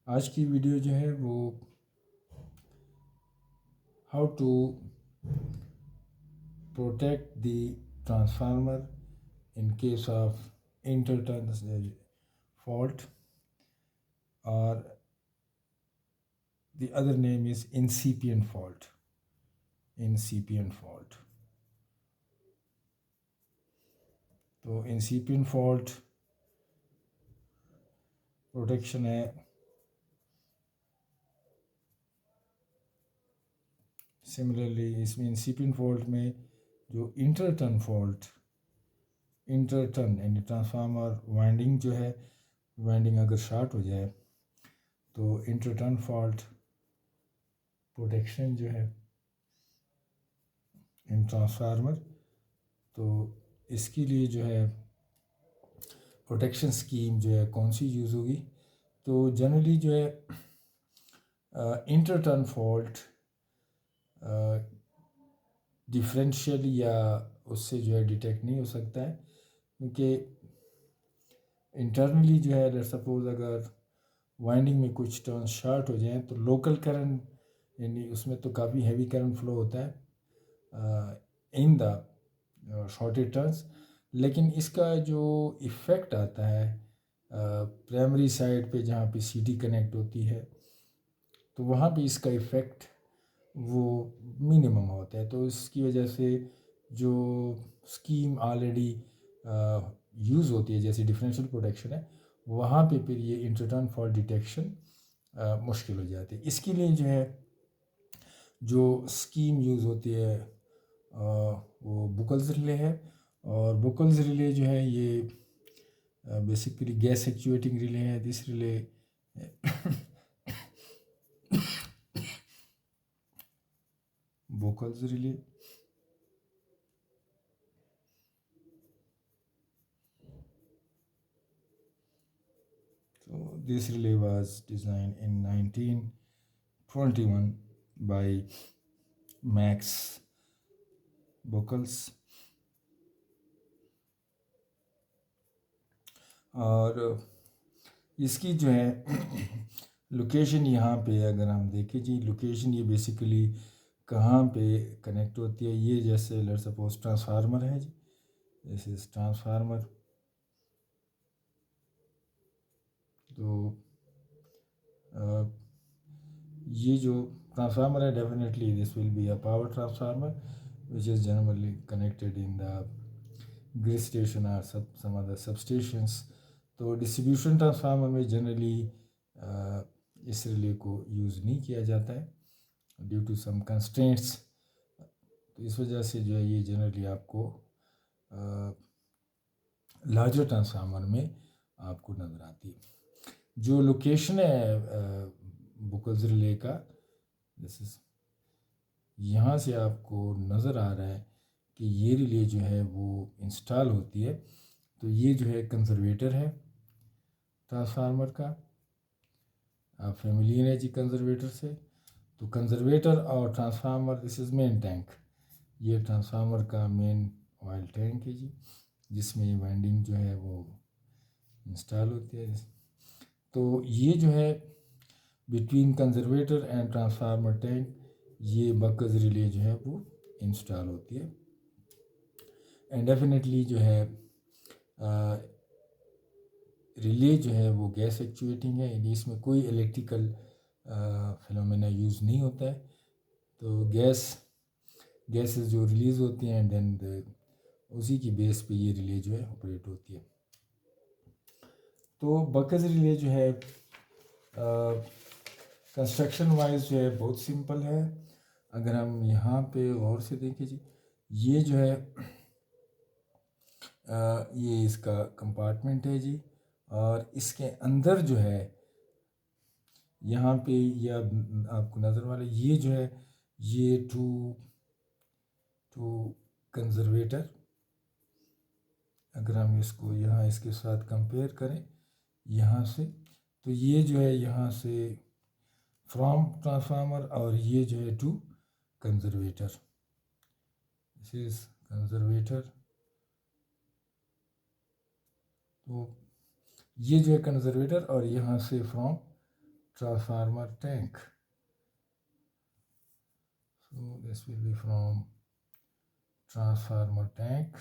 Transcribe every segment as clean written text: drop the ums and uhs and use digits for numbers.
आज की वीडियो जो है वो how to protect the transformer in case of interturns fault, or the other name is incipient fault. तो incipient fault प्रोटेक्शन है सिमिलरली इसमें incipient fault में जो इंटरटर्न यानी ट्रांसफार्मर वाइंडिंग जो है वाइंडिंग अगर शॉर्ट हो जाए तो इंटरटर्न फॉल्ट प्रोटेक्शन जो है इन ट्रांसफार्मर, तो इसके लिए जो है प्रोटेक्शन स्कीम जो है कौन सी यूज़ होगी। तो जनरली जो है इंटरटर्न फॉल्ट डिफरेंशियल या उससे जो है डिटेक्ट नहीं हो सकता है, क्योंकि इंटरनली जो है लेट्स सपोज अगर वाइंडिंग में कुछ टर्न शॉर्ट हो जाएं तो लोकल करंट यानी उसमें तो काफ़ी हैवी करंट फ्लो होता है इन द शॉर्टेड टर्न्स, लेकिन इसका जो इफ़ेक्ट आता है प्राइमरी साइड पे जहाँ पे सीटी कनेक्ट होती है तो वहाँ पे इसका इफ़ेक्ट वो मिनिमम होता है। तो इसकी वजह से जो स्कीम ऑलरेडी यूज़ होती है जैसे डिफरेंशियल प्रोटेक्शन है वहाँ पे फिर ये इंटरटर्न फॉल्ट डिटेक्शन मुश्किल हो जाती है। इसके लिए जो है जो स्कीम यूज़ होती है वो बुकल्स रिले है, और बुकल्स रिले जो है ये बेसिकली गैस एक्चुएटिंग रिले है। This relay बुकल्स relay so this relay was designed in 1921 by Max Buckles, और इसकी जो है लोकेशन यहाँ पे अगर हम देखें जी, लोकेशन ये बेसिकली कहाँ पे कनेक्ट होती है। ये जैसे लेट्स सपोज ट्रांसफार्मर है जी, दिस इज ट्रांसफार्मर, तो ये जो ट्रांसफार्मर है definitely this will be a power transformer which is generally connected in the grid station और सम अदर सब स्टेशंस। तो डिस्ट्रीब्यूशन ट्रांसफार्मर में जनरली इस रिले को यूज़ नहीं किया जाता है ड्यू टू सम कंस्ट्रेंट्स, तो इस वजह से जो है ये जनरली आपको लार्जर ट्रांसफार्मर में आपको नज़र आती है। जो लोकेशन है बुकल्स रिले का, दिस इज यहाँ से आपको नज़र आ रहा है कि ये रिले जो है वो इंस्टॉल होती है। तो ये जो है कंजर्वेटर है ट्रांसफार्मर का, आप फेमिलियर है जी कंजर्वेटर से। तो कंजर्वेटर और transformer this is main tank, ये ट्रांसफार्मर का मेन ऑयल टैंक है जी, जिसमें वाइंडिंग जो है वो इंस्टॉल होती है। तो ये जो है between conservator and transformer tank ये बकल्स रिले जो है वो इंस्टॉल होती है। एंड डेफिनेटली जो है रिले जो है वो गैस एक्चुएटिंग है, यानी इसमें कोई इलेक्ट्रिकल फिनोमेना यूज़ नहीं होता है। तो गैसेस जो रिलीज़ होती हैं देन उसी की बेस पे ये रिले जो है ऑपरेट होती है। तो बकल्स रिले जो है कंस्ट्रक्शन वाइज जो है बहुत सिंपल है। अगर हम यहाँ पे और से देखें जी, ये जो है ये इसका कंपार्टमेंट है जी, और इसके अंदर जो है यहाँ पे ये आपको नज़र वाले ये जो है ये टू कंजर्वेटर, अगर हम इसको यहाँ इसके साथ कंपेयर करें यहाँ से, तो ये जो है यहाँ से फ्रॉम ट्रांसफार्मर, और ये जो है to conservator, this is conservator. तो ये जो है कंजर्वेटर, और यहाँ से from transformer tank, so this will be from transformer tank.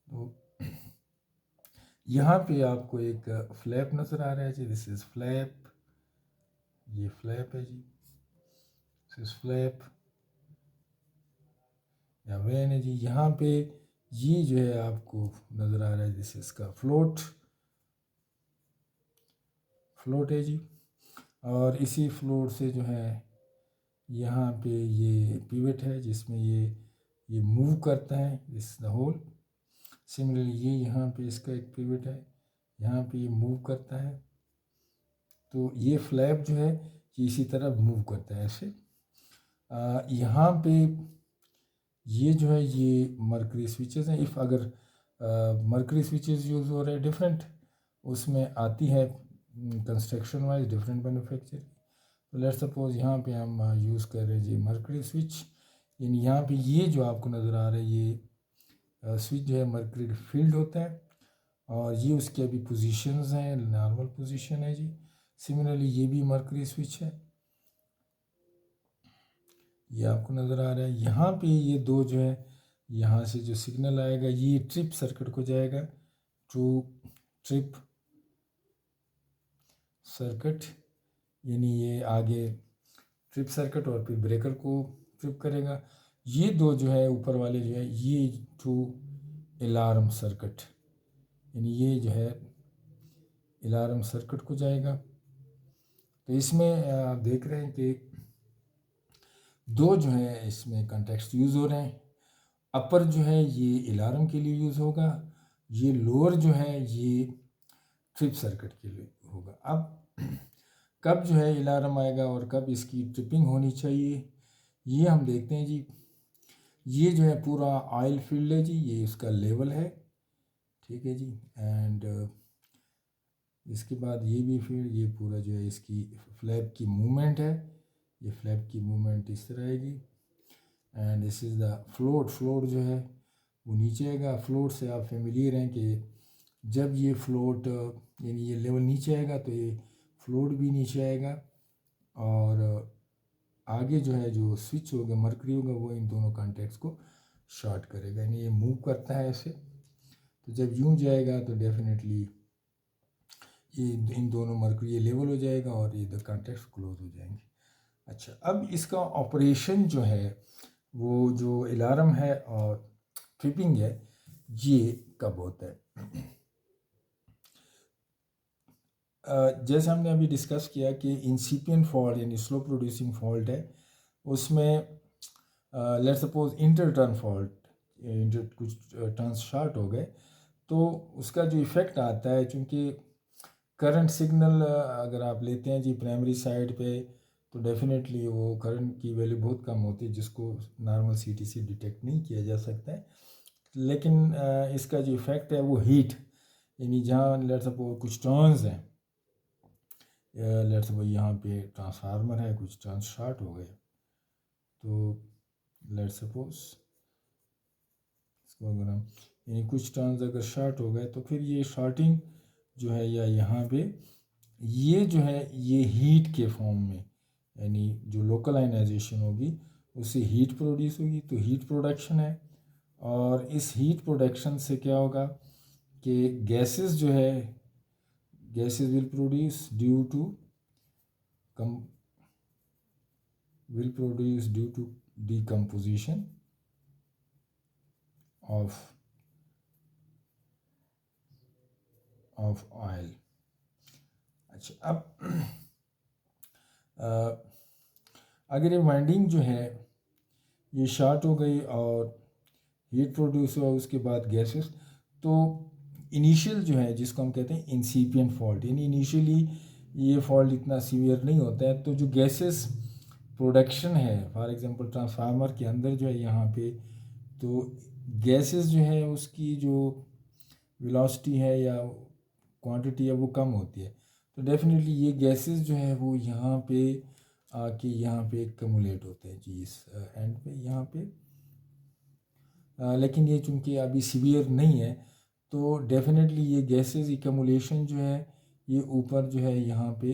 तो यहाँ पे आपको एक फ्लैप नज़र आ रहा है जी, दिस इज़ फ्लैप, ये फ्लैप है जी, दिस इज़ फ्लैप या वैन है जी। यहाँ पे ये जो है आपको नज़र आ रहा है, दिस इसका फ्लोट है जी। और इसी फ्लोट से जो है यहाँ पे ये पिवट है जिसमें ये मूव करता है, दिस द होल। सिमिलरली ये यहाँ पे इसका एक पिवट है, यहाँ पे ये मूव करता है। तो ये फ्लैप जो है ये इसी तरह मूव करता है ऐसे। यहाँ पे ये जो है ये मरकरी स्विचेस हैं। इफ़ अगर मरकरी स्विचेस यूज़ हो रहे हैं डिफरेंट, उसमें आती है कंस्ट्रक्शन वाइज डिफरेंट मैन्युफैक्चर। तो लेट्स सपोज यहाँ पे हम यूज़ कर रहे हैं जी मरकरी स्विच, यानी यहाँ पे ये जो आपको नज़र आ रहा है ये स्विच जो है मरकरी फील्ड होता है, और ये उसके अभी पोजीशंस हैं, नॉर्मल पोजीशन है जी। सिमिलरली ये भी मरकरी स्विच है, ये आपको नज़र आ रहा है। यहाँ पे ये दो जो है, यहाँ से जो सिग्नल आएगा ये ट्रिप सर्किट को जाएगा, टू ट्रिप सर्किट, यानी ये आगे ट्रिप सर्किट और फिर ब्रेकर को ट्रिप करेगा। ये दो जो है ऊपर वाले जो है ये टू अलार्म सर्किट, यानी ये जो है अलार्म सर्किट को जाएगा। तो इसमें आप देख रहे हैं कि दो जो है इसमें कॉन्टेक्स्ट यूज़ हो रहे हैं। अपर जो है ये अलार्म के लिए यूज़ होगा, ये लोअर जो है ये ट्रिप सर्किट के लिए होगा। अब कब जो है अलार्म आएगा और कब इसकी ट्रिपिंग होनी चाहिए ये हम देखते हैं जी। ये जो है पूरा ऑयल फील्ड है जी, ये इसका लेवल है, ठीक है जी। एंड इसके बाद ये भी फील्ड, ये पूरा जो है इसकी फ्लैप की मूवमेंट है, ये फ्लैप की मूवमेंट इस तरह आएगी। And this is the float जो है वो नीचे आएगा। फ्लोट से आप फेमिलियर हैं कि जब ये फ्लोट यानी ये लेवल नीचे आएगा तो ये फ्लोट भी नीचे आएगा, और आगे जो है जो स्विच होगा मरकरी होगा वो इन दोनों कॉन्टैक्ट्स को शॉर्ट करेगा, यानी ये मूव करता है ऐसे। तो जब यूँ जाएगा तो डेफिनेटली ये इन दोनों मरकरी ये लेवल हो जाएगा और ये द कॉन्टैक्ट्स क्लोज हो जाएंगे। अच्छा, अब इसका ऑपरेशन जो है वो जो अलार्म है और ट्रिपिंग है ये कब होता है। जैसे हमने अभी डिस्कस किया कि इंसिपिएंट फॉल्ट यानी स्लो प्रोड्यूसिंग फॉल्ट है, उसमें let suppose inter turn fault, कुछ टर्न्स शॉर्ट हो गए तो उसका जो इफ़ेक्ट आता है, चूँकि करंट सिग्नल अगर आप लेते हैं जी प्राइमरी साइड पे तो डेफिनेटली वो करंट की वैल्यू बहुत कम होती है जिसको नॉर्मल सीटीसी डिटेक्ट नहीं किया जा सकता है। लेकिन इसका जो इफ़ेक्ट है वो हीट, यानी जहाँ लेट्स सपोज कुछ टर्न्स हैं, लेट्स सपोज यहाँ पे ट्रांसफार्मर है, कुछ टर्न्स शॉर्ट हो गए, तो लेट्स सपोज इसको अगर हम यानी कुछ टर्न्स अगर शॉर्ट हो गए तो फिर ये शॉर्टिंग जो है या यहाँ पे ये जो है ये हीट के फॉर्म में, यानी जो लोकल आयनाइजेशन होगी उससे हीट प्रोड्यूस होगी, तो हीट प्रोडक्शन है। और इस हीट प्रोडक्शन से क्या होगा कि गैसेस जो है gases will produce due to decomposition of oil। अच्छा, अब अगर ये वाइंडिंग जो है ये शॉर्ट हो गई और हीट प्रोड्यूस हुआ उसके बाद गैसेस, तो इनिशियल जो है जिसको हम कहते हैं इंसिपिएंट फॉल्ट, यानी इनिशियली ये फॉल्ट इतना सीवियर नहीं होता है, तो जो गैसेस प्रोडक्शन है फॉर एग्जांपल ट्रांसफार्मर के अंदर जो है यहाँ पे, तो गैसेस जो है उसकी जो वेलोसिटी है या क्वांटिटी है वो कम होती है, तो डेफिनेटली ये गैसेस जो है वो यहाँ पे आके यहाँ पे कमुलेट होते हैं जी इस एंड पे यहाँ पे। लेकिन ये चूँकि अभी सीवियर नहीं है, तो डेफिनेटली ये गैसेस एक्यूमुलेशन जो है ये ऊपर जो है यहाँ पे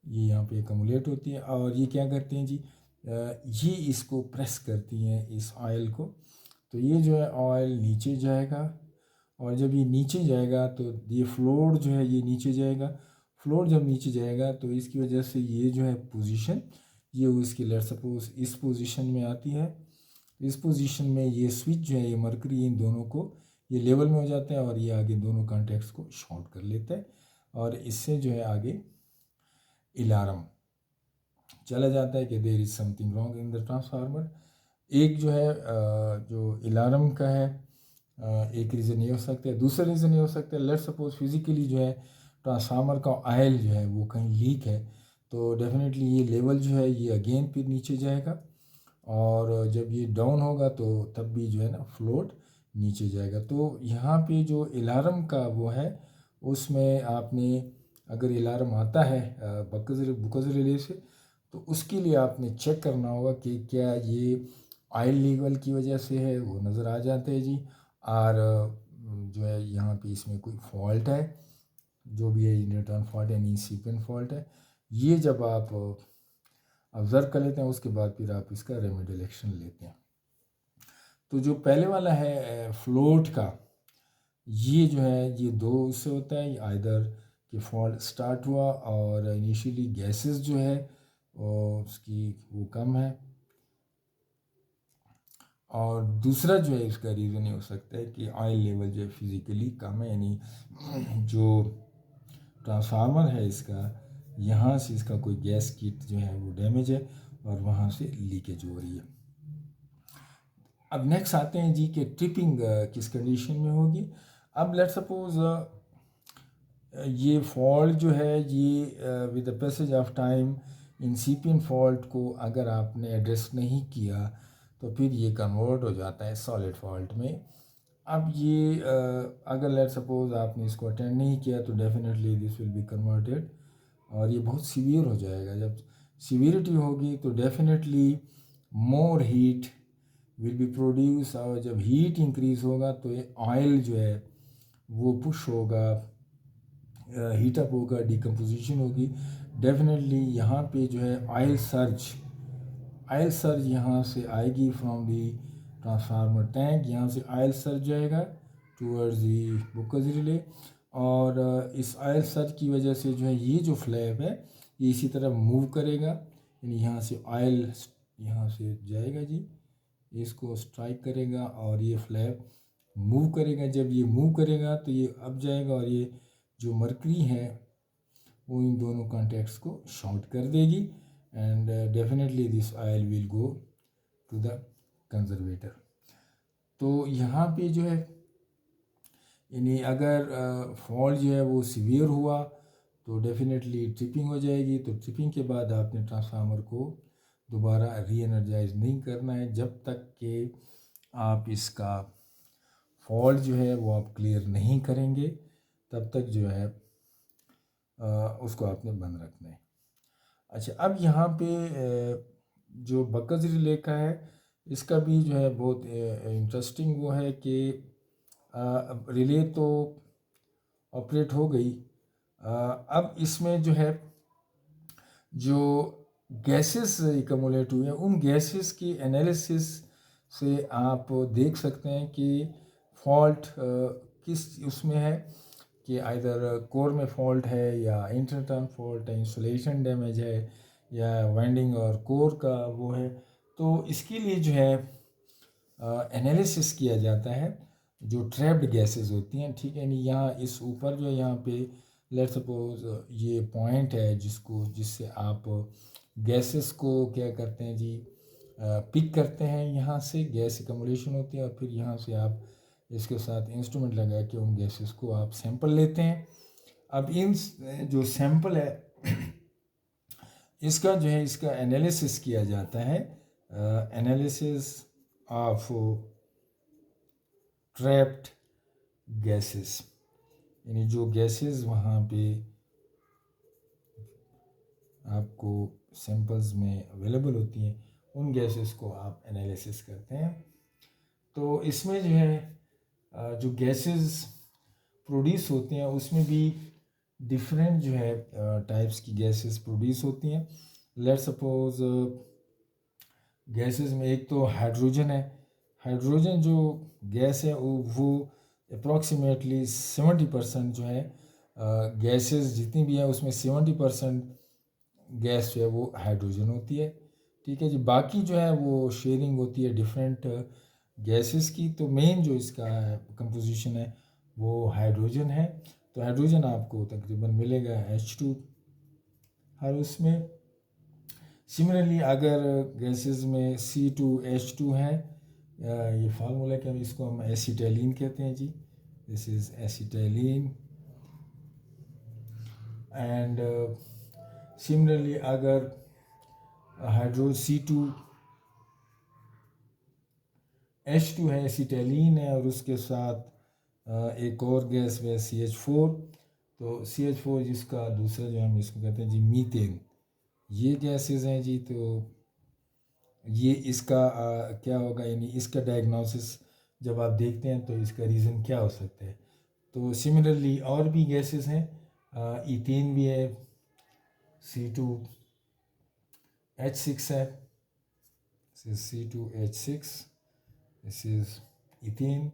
ये यहाँ पे एक्यूमुलेट होती है और ये क्या करते हैं जी, ये इसको प्रेस करती हैं इस ऑयल को। तो ये जो है ऑयल नीचे जाएगा और जब ये नीचे जाएगा तो ये फ्लोर जो है ये नीचे जाएगा। फ्लोर जब नीचे जाएगा तो इसकी वजह से ये जो है पोजीशन ये उसकी लेट सपोज इस पोजीशन में आती है। इस पोजीशन में ये स्विच जो है ये मरकरी इन दोनों को ये लेवल में हो जाता है और ये आगे दोनों कॉन्टैक्ट्स को शॉर्ट कर लेता है और इससे जो है आगे अलार्म चला जाता है कि there is something wrong in the transformer. एक जो है जो अलार्म का है एक रीज़न ये हो सकता है। दूसरा रीज़न ये हो सकता है लेट्स सपोज फिज़िकली जो है ट्रांसफार्मर का ऑयल जो है वो कहीं लीक है, तो डेफिनेटली ये लेवल जो है ये अगेन फिर नीचे जाएगा और जब ये डाउन होगा तो तब भी जो है ना फ्लोट नीचे जाएगा। तो यहाँ पे जो अलार्म का वो है उसमें आपने अगर अलार्म आता है बुकज़ रिले से तो उसके लिए आपने चेक करना होगा कि क्या ये ऑयल लेवल की वजह से है, वो नज़र आ जाता है जी। और जो है यहाँ पे इसमें कोई फॉल्ट है, जो भी है रिटर्न फॉल्ट यानी सीक्वेंस फॉल्ट है, ये जब आप ऑब्ज़र्व कर लेते हैं उसके बाद फिर आप इसका रेमेडियल एक्शन लेते हैं। तो जो पहले वाला है फ्लोट का, ये जो है ये दो उससे होता है, आइदर कि फॉल्ट स्टार्ट हुआ और इनिशियली गैसेस जो है उसकी वो कम है, और दूसरा जो है इसका रीज़न ये हो सकता है कि ऑयल लेवल जो है फिज़िकली कम है, यानी जो ट्रांसफार्मर है इसका यहाँ से इसका कोई गैस किट जो है वो डैमेज है और वहाँ से लीकेज हो रही है। अब नेक्स्ट आते हैं जी कि ट्रिपिंग किस कंडीशन में होगी। अब लेट्स सपोज ये फॉल्ट जो है ये with the passage of time incipient fault को अगर आपने एड्रेस नहीं किया तो फिर ये कन्वर्ट हो जाता है सॉलिड फॉल्ट में। अब ये अगर लेट सपोज आपने इसको अटेंड नहीं किया तो definitely this will be converted और ये बहुत सीवियर हो जाएगा। जब सीवियरिटी होगी तो definitely more heat will be produce और जब हीट इंक्रीज़ होगा तो ये ऑयल जो है वो पुश होगा, हीटअप होगा, डिकम्पोजिशन होगी। डेफिनेटली यहाँ पे जो है ऑयल सर्ज यहाँ से आएगी फ्रॉम दी ट्रांसफार्मर टैंक, यहाँ से ऑयल सर्ज जाएगा टूवर्ड्स दी बुकज़ रिले और इस ऑयल सर्ज की वजह से जो है ये जो फ्लैप है ये इसी तरह मूव करेगा, यानी यहाँ से ऑयल यहाँ से जाएगा जी, इसको स्ट्राइक करेगा और ये फ्लैप मूव करेगा। जब ये मूव करेगा तो ये अप जाएगा और ये जो मरकरी है वो इन दोनों कॉन्टैक्ट्स को शॉर्ट कर देगी and definitely this oil will go to the conservator. तो यहाँ पे जो है यानी अगर फॉल्ट जो है वो सीवियर हुआ तो डेफिनेटली ट्रिपिंग हो जाएगी। तो ट्रिपिंग के बाद आपने ट्रांसफार्मर को दोबारा री एनर्जाइज नहीं करना है जब तक कि आप इसका फॉल्ट जो है वो आप क्लियर नहीं करेंगे, तब तक जो है उसको आपने बंद रखना है। अच्छा, अब यहाँ पे जो बकज़ रिले का है इसका भी जो है बहुत इंटरेस्टिंग वो है कि रिले तो ऑपरेट हो गई, अब इसमें जो है जो गैसेस एक्यूमुलेट हुए हैं उन गैसेस की एनालिसिस से आप देख सकते हैं कि फॉल्ट किस उसमें है, कि आइदर कोर में फॉल्ट है या इंटरटर्न फॉल्ट है, इंसुलेशन डैमेज है या वाइंडिंग और कोर का वो है। तो इसके लिए जो है एनालिसिस किया जाता है जो ट्रैप्ड गैसेस होती हैं, ठीक है। नहीं, यहाँ इस ऊपर जो यहाँ पे लेट्स सपोज ये पॉइंट है जिससे आप गैसेस को क्या करते हैं जी, पिक करते हैं, यहाँ से गैस एक्यूमुलेशन होती है और फिर यहाँ से आप इसके साथ इंस्ट्रूमेंट लगा के उन गैसेस को आप सैंपल लेते हैं। अब इन जो सैंपल है इसका जो है इसका एनालिसिस किया जाता है, एनालिसिस ऑफ ट्रैप्ड गैसेस, यानी जो गैसेस वहाँ पे आपको सैंपल्स में अवेलेबल होती हैं उन गैसेस को आप एनालिसिस करते हैं। तो इसमें जो है जो गैसेस प्रोड्यूस होते हैं उसमें भी डिफरेंट जो है टाइप्स की गैसेस प्रोड्यूस होती हैं। लेट्स सपोज गैसेस में एक तो हाइड्रोजन है। हाइड्रोजन जो गैस है वो अप्रॉक्सीमेटली 70% जो है गैसेस जितनी भी हैं उसमें 70% गैस जो है वो हाइड्रोजन होती है। ठीक है जी। बाकी जो है वो शेयरिंग होती है डिफरेंट गैसेस की। तो मेन जो इसका कंपोजिशन है वो हाइड्रोजन है। तो हाइड्रोजन आपको तकरीबन मिलेगा H2 हर उसमें। सिमिलरली अगर गैसेस में C2H2 है, ये फार्मूला क्या है, इसको हम एसिटाइलिन कहते हैं जी। This is acetylene. And similarly अगर हाइड्रो C2H2 है, एसिटाइलिन है, और उसके साथ एक और गैस है CH4। तो CH4 जिसका दूसरा जो हम इसको कहते हैं जी मीथेन। ये गैसेस हैं जी। तो ये इसका क्या होगा, यानी इसका डायग्नोसिस जब आप देखते हैं तो इसका रीज़न क्या हो सकता है। तो सिमिलरली और भी गैसेस हैं, इथेन भी है, C2H6 है, C2H6, दिस इज इथेन।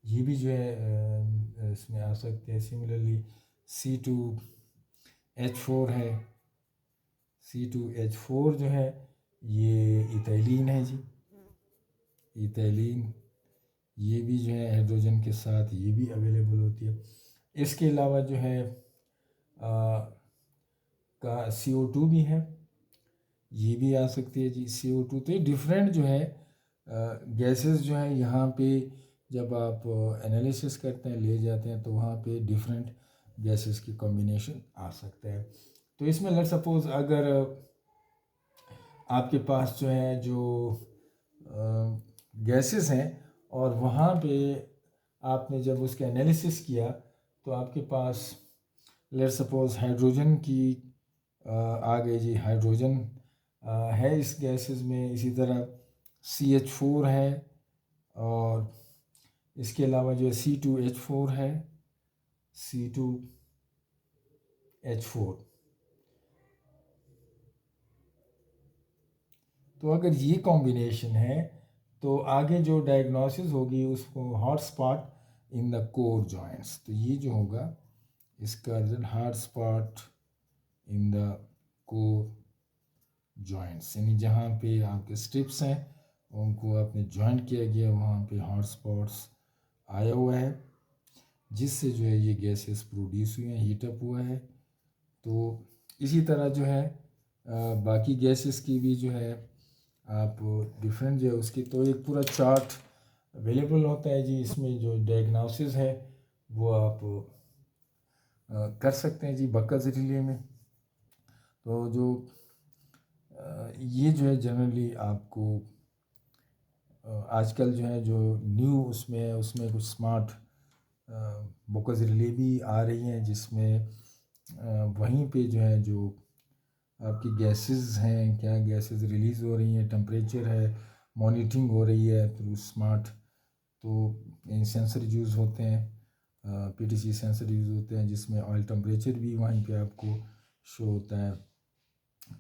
ये भी जो है इसमें आ सकते हैं। सिमिलरली C2H4 है। C2H4 जो है ये इथाइलिन है जी, इथाइलिन। ये भी जो है हाइड्रोजन के साथ ये भी अवेलेबल होती है। इसके अलावा जो है का CO2 भी है, ये भी आ सकती है जी CO2। तो ये डिफरेंट जो है गैसेस जो है यहाँ पे जब आप एनालिसिस करते हैं, ले जाते हैं, तो वहाँ पे डिफरेंट गैसेस की कॉम्बिनेशन आ सकता है। तो इसमें लेट्स सपोज अगर आपके पास जो है जो गैसेस हैं और वहाँ पे आपने जब उसका एनालिसिस किया तो आपके पास लेट्स सपोज हाइड्रोजन की आ गई जी, हाइड्रोजन है इस गैसेस में। इसी तरह CH4 है, और इसके अलावा जो है C2H4 है, C2H4। तो अगर ये कॉम्बिनेशन है तो आगे जो डायग्नोसिस होगी उसको hot spot in the core joints. तो ये जो होगा इसका result hot spot in the core joints, यानी जहाँ पे आपके स्ट्रिप्स हैं उनको आपने जॉइंट किया गया, वहाँ पे हॉट स्पॉट्स आया हुआ है, जिससे जो है ये गैसेस प्रोड्यूस हुए हैं, हीटअप हुआ है। तो इसी तरह जो है बाकी गैसेस की भी जो है आप डिफरेंट जो है उसकी तो एक पूरा चार्ट अवेलेबल होता है जी। इसमें जो डायग्नोसिस है वो आप कर सकते हैं जी बकस रिले में। तो जो ये जो है जनरली आपको आजकल जो है जो न्यू उसमें कुछ स्मार्ट बकस रिले भी आ रही हैं, जिसमें वहीं पे जो है जो आपकी गैसेस हैं, क्या गैसेस रिलीज़ हो रही हैं, टेम्परेचर है, मॉनिटरिंग हो रही है थ्रू स्मार्ट। तो सेंसर यूज़ होते हैं, PTC सेंसर यूज़ होते हैं, जिसमें ऑयल टेम्परेचर भी वहीं पे आपको शो होता है,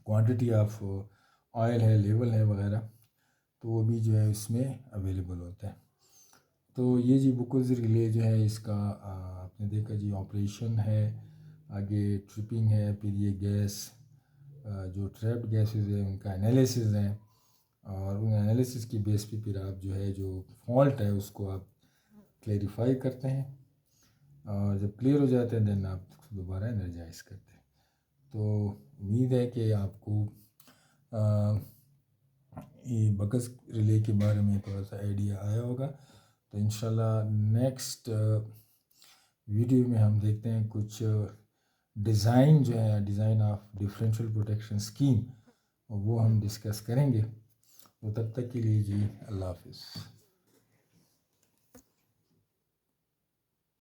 क्वांटिटी ऑफ ऑयल है, लेवल है वगैरह, तो वो भी जो है इसमें अवेलेबल होता है। तो ये जी बकस रिले जो है इसका आपने देखा जी ऑपरेशन है, आगे ट्रिपिंग है, फिर ये गैस जो ट्रैप्ड गैसेस है उनका एनालिसिस है, और उन एनालिसिस की बेस पे फिर आप जो है जो फॉल्ट है उसको आप क्लेरिफाई करते हैं, और जब क्लियर हो जाते हैं देन आप दोबारा एनर्जाइज करते हैं। तो उम्मीद है कि आपको ये बकस रिले के बारे में थोड़ा सा आइडिया आया होगा। तो इंशाल्लाह नेक्स्ट वीडियो में हम देखते हैं कुछ डिज़ाइन जो है, design of differential protection scheme, वो हम डिस्कस करेंगे। तो तब तक के लिए जी अल्लाह हाफिज़।